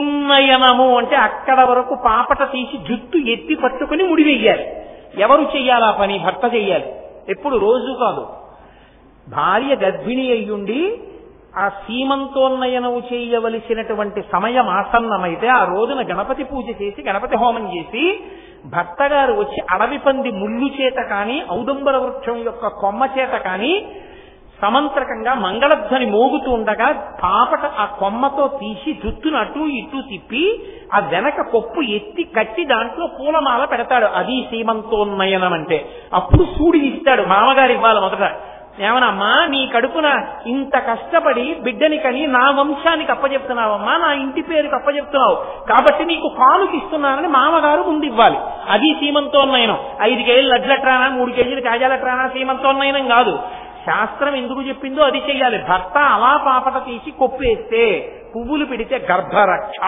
ఉన్నయనము అంటే అక్కడ వరకు పాపట తీసి జుట్టు ఎత్తి పట్టుకుని ముడివెయ్యాలి. ఎవరు చెయ్యాలి ఆ పని? భర్త చెయ్యాలి. ఎప్పుడు? రోజు కాదు. భార్య గర్భిణి అయ్యుండి ఆ సీమంతోన్నయనము చేయవలసినటువంటి సమయం ఆసన్నమైతే ఆ రోజున గణపతి పూజ చేసి గణపతి హోమం చేసి భర్త గారు వచ్చి అడవి పంది ముళ్ళు చేత కానీ ఔదంబర వృక్షం యొక్క కొమ్మ చేత కానీ సమంత్రకంగా మంగళధ్వని మోగుతూ ఉండగా పాపట ఆ కొమ్మతో తీసి జుట్టును అటు ఇటు తిప్పి ఆ వెనక కొప్పు ఎత్తి కట్టి దాంట్లో పూలమాల పెడతాడు. అది సీమంతోన్నయనం అంటే. అప్పుడు సూడి ఇస్తాడు. మామగారు ఇవ్వాలి మొదట. ఏమనమ్మా, నీ కడుపున ఇంత కష్టపడి బిడ్డని కని నా వంశానికి అప్పచెప్తున్నావమ్మా, నా ఇంటి పేరుకి అప్పచెప్తున్నావు కాబట్టి నీకు కానుక ఇస్తున్నానని మామగారు ముందు ఇవ్వాలి. అది సీమంతోన్నయనం. 5 కేజీలు లడ్లట్రానా 3 కేజీలు కాజాలట్రానా సీమంతోన్నయనం కాదు. శాస్త్రం ఎందుకు చెప్పిందో అది చెయ్యాలి. భర్త అలా పాపట తీసి కొప్పేస్తే పువ్వులు పెడితే గర్భరక్ష,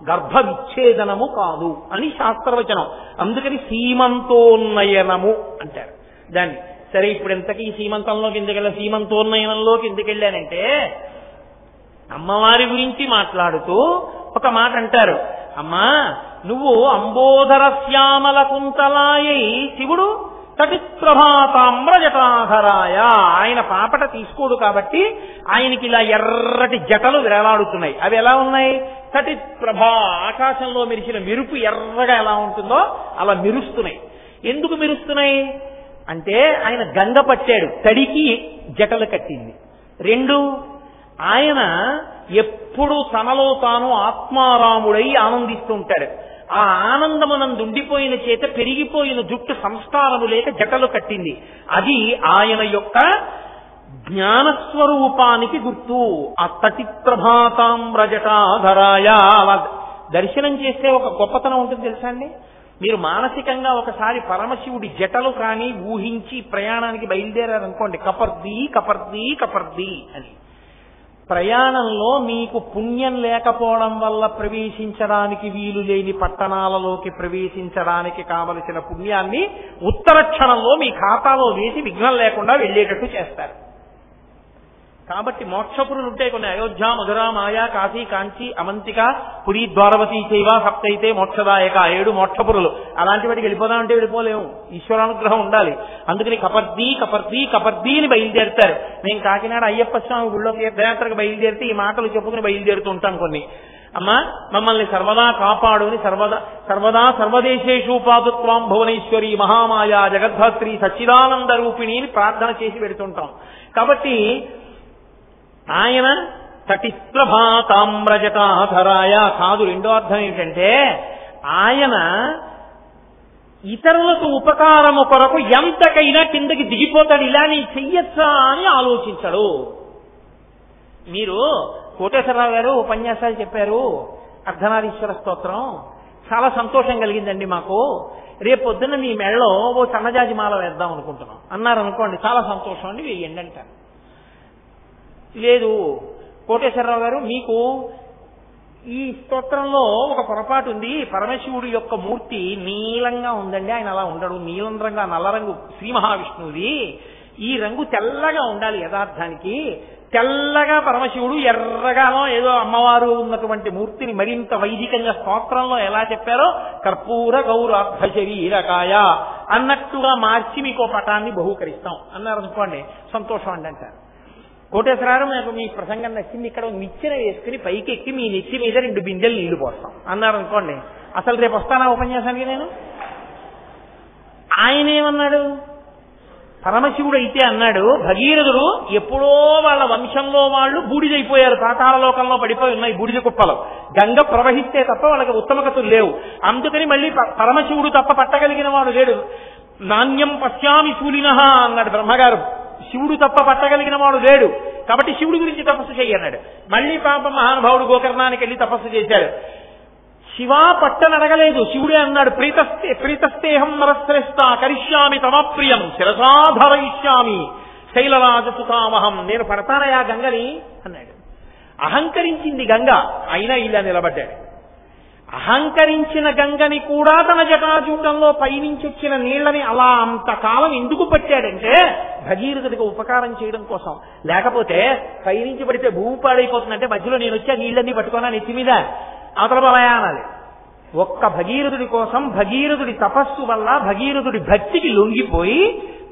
గర్భ విచ్ఛేదనము కాదు అని శాస్త్రవచనం. అందుకని సీమంతోన్నయనము అంటారు దాన్ని. సరే, ఇప్పుడు ఎంతకీ సీమంతంలోకి ఎందుకెళ్ళా, సీమంతోన్నయనంలోకి ఎందుకెళ్ళానంటే అమ్మవారి గురించి మాట్లాడుతూ ఒక మాట అంటారు. అమ్మా, నువ్వు అంబోధర శ్యామల కుంతలాయై శివుడు తటిప్రభాతామ్రజటాధరాయ. ఆయన పాపట తీసుకోడు కాబట్టి ఆయనకి ఇలా ఎర్రటి జటలు వేలాడుతున్నాయి. అవి ఎలా ఉన్నాయి? తటిప్రభా, ఆకాశంలో మెరిసిన మెరుపు ఎర్రగా ఎలా ఉంటుందో అలా మెరుస్తున్నాయి. ఎందుకు మెరుస్తున్నాయి అంటే ఆయన గంగ పట్టాడు, తడికి జటలు కట్టింది. 2, ఆయన ఎప్పుడు తనలో తాను ఆత్మారాముడై ఆనందిస్తూ ఉంటాడు. ఆ ఆనందమునందుండిపోయిన చేత పెరిగిపోయిన జుట్టు సంస్కారము లేక జటలు కట్టింది. అది ఆయన యొక్క జ్ఞానస్వరూపానికి గుర్తు. ఆ తటిప్రభాతామ్రజటాధరాయ దర్శనం చేస్తే ఒక గొప్పతనం ఉంటుంది తెలుసా అండి. మీరు మానసికంగా ఒకసారి పరమశివుడి జటలు కానీ ఊహించి ప్రయాణానికి బయలుదేరారనుకోండి, కపర్ది కపర్ది కపర్ది అని. ప్రయాణంలో మీకు పుణ్యం లేకపోవడం వల్ల ప్రవేశించడానికి వీలు లేని పట్టణాలలోకి ప్రవేశించడానికి కావలసిన పుణ్యాన్ని ఉత్తర క్షణంలో మీ ఖాతాలో వేసి విఘ్నం లేకుండా వెళ్ళేటట్టు చేస్తారు. కాబట్టి మోక్షపురులు ఉంటాయి కొన్ని. అయోధ్య, మధుర, మాయా, కాశీ, కాంచి, అవంతిక, పురి, ద్వారవతి చైవ సప్తైతే మోక్షదాయక. 7 మోక్షపురులు. అలాంటి వాటికి వెళ్ళిపోదామంటే వెళ్ళిపోలేము, ఈశ్వరానుగ్రహం ఉండాలి. అందుకని కపర్ది కపర్ది కపర్ది అని బయలుదేరుతారు. మేము కాకినాడ అయ్యప్ప స్వామి గుళ్ళో తీర్థయాత్రకు బయలుదేరితే ఈ మాటలు చెప్పుకుని బయలుదేరుతూ ఉంటాం కొన్ని. అమ్మా, మమ్మల్ని సర్వదా కాపాడు అని సర్వదా సర్వదేశేషు పాదుత్వాం భువనేశ్వరి మహామాయా జగద్ధాత్రి సచ్చిదానంద రూపిణి అని ప్రార్థన చేసి పెడుతుంటాం. కాబట్టి ఆయన తటిప్రభాతామ్రజటాధరాయ కాదు. 2వ అర్థం ఏంటంటే ఆయన ఇతరులకు ఉపకారము కొరకు ఎంతకైనా కిందకి దిగిపోతాడు. ఇలా నీ చెయ్యొచ్చా అని ఆలోచించడు. మీరు కోటేశ్వరరావు గారు ఉపన్యాసాలు చెప్పారు, అర్ధనారీశ్వర స్తోత్రం, చాలా సంతోషం కలిగిందండి మాకు. రేపు పొద్దున్న మీ మెళ్ళలో ఓ సన్నజాజి మాల వేద్దాం అనుకుంటున్నాం అన్నారు అనుకోండి, చాలా సంతోషం అండి, వేయండి అంటారు. లేదు కోటేశ్వరరావు గారు, మీకు ఈ స్తోత్రంలో ఒక పొరపాటు ఉంది, పరమశివుడి యొక్క మూర్తి నీలంగా ఉందండి, ఆయన అలా ఉండడు, నీలం రంగు నల్ల రంగు శ్రీ మహావిష్ణువుది, ఈ రంగు తెల్లగా ఉండాలి యథార్థానికి. తెల్లగా పరమశివుడు, ఎర్రగానో ఏదో అమ్మవారు ఉన్నటువంటి మూర్తిని మరింత వైదికంగా స్తోత్రంలో ఎలా చెప్పారో కర్పూర గౌరార్థ శరీరకాయ అన్నట్టుగా మార్చి మీకు పటాన్ని బహూకరిస్తాం అన్నారు అనుకోండి, సంతోషం అండి అంటారు. కోటేశ్వరరావు, నాకు మీ ప్రసంగం నచ్చింది, ఇక్కడ నిచ్చెన వేసుకుని పైకెక్కి మీ నెత్తి మీద 2 బిందెలు నీళ్లు పోస్తాం అన్నారు అనుకోండి, అసలు రేపు వస్తానా ఉపన్యాసానికి నేను? ఆయన ఏమన్నాడు? పరమశివుడు అయితే అన్నాడు, భగీరథుడు ఎప్పుడో వాళ్ళ వంశంలో వాళ్ళు బూడిదైపోయారు, పాతాళ లోకంలో పడిపోయి ఉన్నాయి బూడిద కుప్పలు, గంగ ప్రవహిస్తే తప్ప వాళ్ళకి ఉత్తమగతులు లేవు. అందుకని మళ్ళీ పరమశివుడు తప్ప పట్టగలిగిన వాడు లేడు. నాణ్యం పశ్యామి శూలినః అన్నాడు బ్రహ్మగారు, శివుడు తప్ప పట్టగలిగిన వాడు లేడు, కాబట్టి శివుడి గురించి తపస్సు చెయ్యన్నాడు. మళ్ళీ పాప మహానుభావుడు గోకర్ణానికి వెళ్ళి తపస్సు చేశాడు. శివా పట్టనడగలేదు, శివుడే అన్నాడు, ప్రీతస్తేహం నరశ్రేష్ఠ కరిష్యామి తమ ప్రియం శిరసాధరయిష్యామి శైలరాజసుతామహం, నేను పడతానయా గంగని అన్నాడు. అహంకరించింది గంగ, అయినా ఇలా నిలబడ్డాడు. అహంకరించిన గంగని కూడా తన జటాజూటంలో పైనుంచి వచ్చిన నీళ్లని అలా అంతకాలం ఎందుకు పట్టాడంటే భగీరథుడికి ఉపకారం చేయడం కోసం. లేకపోతే పైనుంచి పడితే భూమి పాడైపోతుందంటే మధ్యలో నేను వచ్చి ఆ నీళ్ళన్నీ పట్టుకున్నా నెత్తి మీద, అవతల బాబాయ్ అనాలి. ఒక్క భగీరథుడి కోసం భగీరథుడి తపస్సు వల్ల భగీరథుడి భక్తికి లొంగిపోయి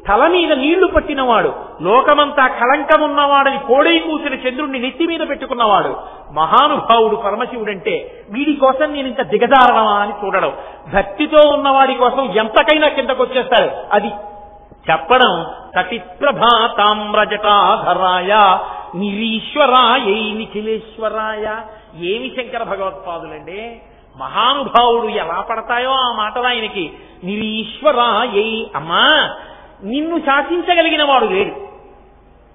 తల మీద నీళ్లు పట్టినవాడు, లోకమంతా కళంకమున్నవాడని కోడై కూసిన చంద్రుణ్ణి నెత్తి మీద పెట్టుకున్నవాడు మహానుభావుడు పరమశివుడంటే వీడి కోసం నేను ఇంత దిగజారడమా అని చూడడం, భక్తితో ఉన్నవాడి కోసం ఎంతకైనా కిందకు వచ్చేస్తారు. అది చెప్పడం కటిప్రభాతామ్రజటాధరాయ నిరీశ్వరాయై నిఖిలేశ్వరాయ. ఏమి శంకర భగవత్పాదులండి, మహానుభావుడు ఎలా పడతాయో ఆ మాటలు ఆయనకి. నిరీశ్వరాయై, అమ్మా నిన్ను శాసించగలిగిన వాడు లేడు.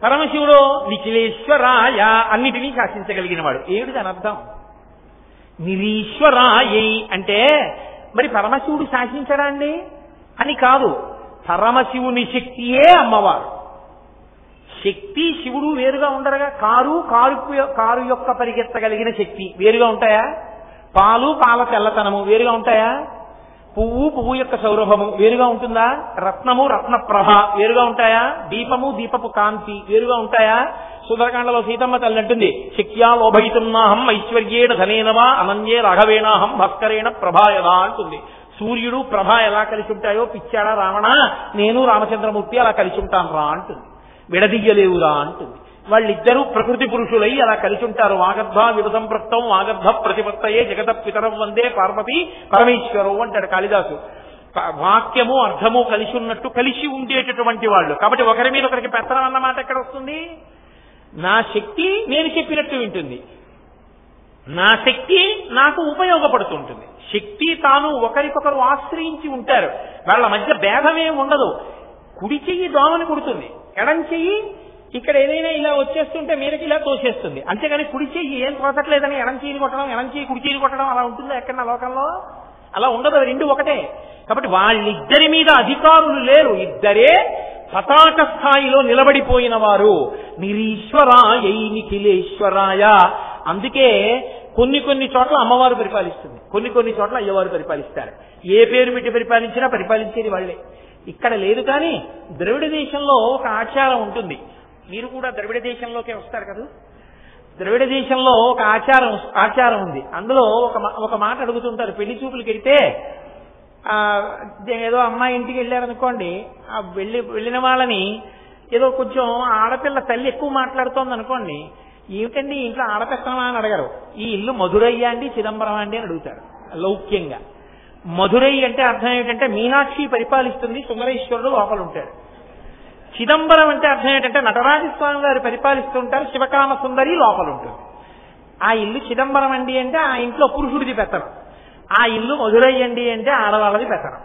పరమశివుడు నిఖిలేశ్వరాయ, అన్నిటినీ శాసించగలిగిన వాడు. ఏమిటి దాని అర్థం? నిరీశ్వరాయై అంటే మరి పరమశివుడు శాసించడా అండి అని కాదు, పరమశివుని శక్తియే అమ్మవారు. శక్తి శివుడు వేరుగా ఉండరుగా. కారు యొక్క పరిగెత్తగలిగిన శక్తి వేరుగా ఉంటాయా? పాలు పాల తెల్లతనము వేరుగా ఉంటాయా? పువ్వు యొక్క సౌరభము వేరుగా ఉంటుందా? రత్నము రత్నప్రభ వేరుగా ఉంటాయా? దీపము దీపపు కాంతి వేరుగా ఉంటాయా? సుందరకాండలో సీతమ్మ తల్లి అంటుంది, శక్త్యా లోభయితున్నాహం ఐశ్వర్యేణ ధనేనవా అనన్యే రాఘవేణాహం భాస్కరేణ ప్రభాయదా అంటుంది. సూర్యుడు ప్రభ ఎలా కలిసి ఉంటాయో పిచ్చాడా రావణ, నేను రామచంద్రమూర్తి అలా కలిసి ఉంటాను రా అంటుంది. విడదీయలేవురా అంటుంది. వాళ్ళిద్దరూ ప్రకృతి పురుషులై అలా కలిసి ఉంటారు. వాగర్భ వివసంపృక్తం వాగర్భ ప్రతిపత్తయే జగత పితరం వందే పార్వతి పరమేశ్వరం అంటాడు కాళిదాసు. వాక్యము అర్థము కలిసి ఉన్నట్టు కలిసి ఉండేటటువంటి వాళ్ళు. కాబట్టి ఒకరి మీద ఒకరికి పెత్తనం అన్నమాట ఎక్కడ వస్తుంది? నా శక్తి నేను చెప్పినట్టు వింటుంది, నా శక్తి నాకు ఉపయోగపడుతుంటుంది. శక్తి తాను ఒకరికొకరు ఆశ్రయించి ఉంటారు. వాళ్ళ మధ్య భేదమే ఉండదు. కుడి చెయ్యి దోమని కుడుతుంది, ఎడం చెయ్యి ఇక్కడ ఏదైనా ఇలా వచ్చేస్తుంటే మీదకి ఇలా తోసేస్తుంది. అంతేగాని కుడి చెయ్యి ఏం తోసట్లేదని ఎడం చెయ్యిని కొట్టడం, ఎడం చెయ్యి కుడి చెయ్యిని కొట్టడం అలా ఉంటుందా ఎక్కడన్నా లోకంలో? అలా ఉండదు. రెండు ఒకటే. కాబట్టి వాళ్ళిద్దరి మీద అధికారులు లేరు, ఇద్దరే పతాక స్థాయిలో నిలబడిపోయిన వారు. నిరీశ్వరాయై నిఖిలేశ్వరాయ. అందుకే కొన్ని చోట్ల అమ్మవారు పరిపాలిస్తుంది, కొన్ని చోట్ల అయ్యవారు పరిపాలిస్తారు. ఏ పేరు పెట్టి పరిపాలించినా పరిపాలించేది వాళ్లే. ఇక్కడ లేదు. కానీ ద్రవిడ దేశంలో ఒక ఆచారం ఉంటుంది. మీరు కూడా ద్రవిడ దేశంలోకే వస్తారు కదా. ద్రవిడ దేశంలో ఒక ఆచారం ఉంది. అందులో ఒక మాట అడుగుతుంటారు. పెళ్లి చూపులకి వెళ్తే ఏదో అమ్మాయి ఇంటికి వెళ్ళారనుకోండి, ఆ వెళ్ళిన వాళ్ళని ఏదో కొంచెం ఆడపిల్ల తల్లి ఎక్కువ మాట్లాడుతోంది అనుకోండి, ఏమిటండి ఇంట్లో ఆడపిల్లమా అని అడగరు. ఈ ఇల్లు మధురయ్య అండి చిదంబరం అండి అని అడుగుతారు లౌక్యంగా. మధురై అంటే అర్థం ఏమిటంటే మీనాక్షి పరిపాలిస్తుంది, సుందరేశ్వరుడు లోపల ఉంటాడు. చిదంబరం అంటే అర్థం ఏంటంటే నటరాజస్వామి గారు పరిపాలిస్తుంటారు, శివకామ సుందరి లోపల ఉంటుంది. ఆ ఇల్లు చిదంబరం అండి అంటే ఆ ఇంట్లో పురుషుడిది పెత్తనం, ఆ ఇల్లు మధురై అండి అంటే ఆడవాళ్ళది పెత్తనం.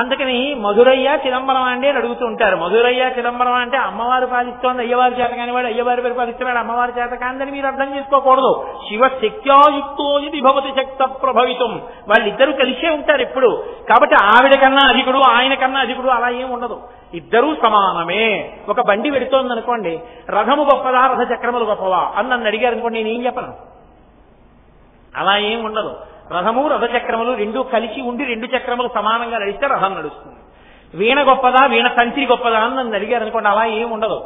అందుకని మధురయ్య చిదంబరం అండి అని అడుగుతూ ఉంటారు. మధురయ్య చిదంబరం అంటే అమ్మవారు పాలిస్తోంది, అయ్యవారి చేత కానివాడు అయ్యవారు పరిపాలిస్తున్నాడు, అమ్మవారి చేత కాదని మీరు అర్థం చేసుకోకూడదు. శివ శక్త్యాయుక్తో ఇది భవతి శక్త ప్రభవితం. వాళ్ళిద్దరూ కలిసే ఉంటారు ఎప్పుడు. కాబట్టి ఆవిడ కన్నా అధికుడు ఆయన కన్నా అధికుడు అలా ఏం ఉండదు, ఇద్దరూ సమానమే. ఒక బండి పెడుతోంది అనుకోండి, రథము గొప్పదా రథ చక్రములు గొప్పవా అని నన్ను అడిగారు అనుకోండి, నేనేం చెప్పను. అలా ఏం ఉండదు. రథము రథచక్రములు రెండూ కలిసి ఉండి రెండు చక్రములు సమానంగా నడిస్తే రథం నడుస్తుంది. వీణ గొప్పదా వీణ తంత్రి గొప్పదా అని నన్ను అడిగారు అనుకోండి, అలా ఏం ఉండదు.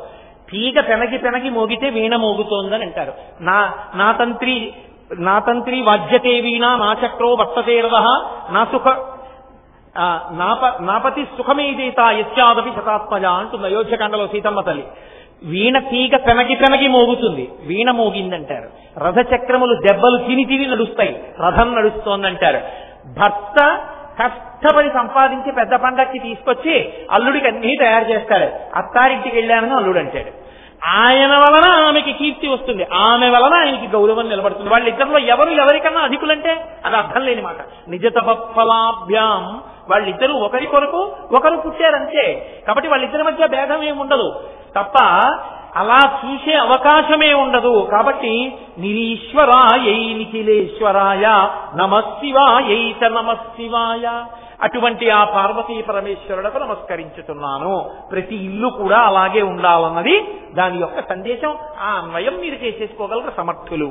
తీగ పెనగి మోగితే వీణ మోగుతోందని అంటారు. నా తంత్రి వాద్యతే వీణ నా చక్రో వర్తతే రథ నాపతి సుఖమేదేత యస్యాదపి శతాత్మజ అంటుంది అయోధ్యకాండలో సీతమ్మ తల్లి. వీణ తీగ పెనగి మోగుతుంది, వీణ మోగిందంటారు. రథచక్రములు దెబ్బలు తిని నడుస్తాయి, రథం నడుస్తోందంటారు. భర్త కష్టపడి సంపాదించి పెద్ద పండక్కి తీసుకొచ్చి అల్లుడికి అన్నీ తయారు చేస్తాడు. అత్తారింటికి వెళ్ళానని అల్లుడు అంటాడు. ఆయన వలన ఆమెకి కీర్తి వస్తుంది, ఆమె వలన ఆయనకి గౌరవం నిలబడుతుంది. వాళ్ళిద్దరిలో ఎవరికన్నా అధికులంటే అది అర్థం లేని మాట. నిజ తపఫలాభ్యాం వాళ్ళిద్దరూ ఒకరి కొరకు ఒకరు పుట్టారంతే. కాబట్టి వాళ్ళిద్దరి మధ్య భేదం ఏమి ఉండదు తప్ప అలా చూసే అవకాశమే ఉండదు. కాబట్టి నిరీశ్వరాయై నిఖిలేశ్వరాయ నమశివాయైత నమశివాయ. అటువంటి ఆ పార్వతీ పరమేశ్వరులకు నమస్కరించుతున్నాను. ప్రతి ఇల్లు కూడా అలాగే ఉండాలన్నది దాని యొక్క సందేశం. ఆ అన్వయం మీరు చేసేసుకోగలరు సమర్థులు.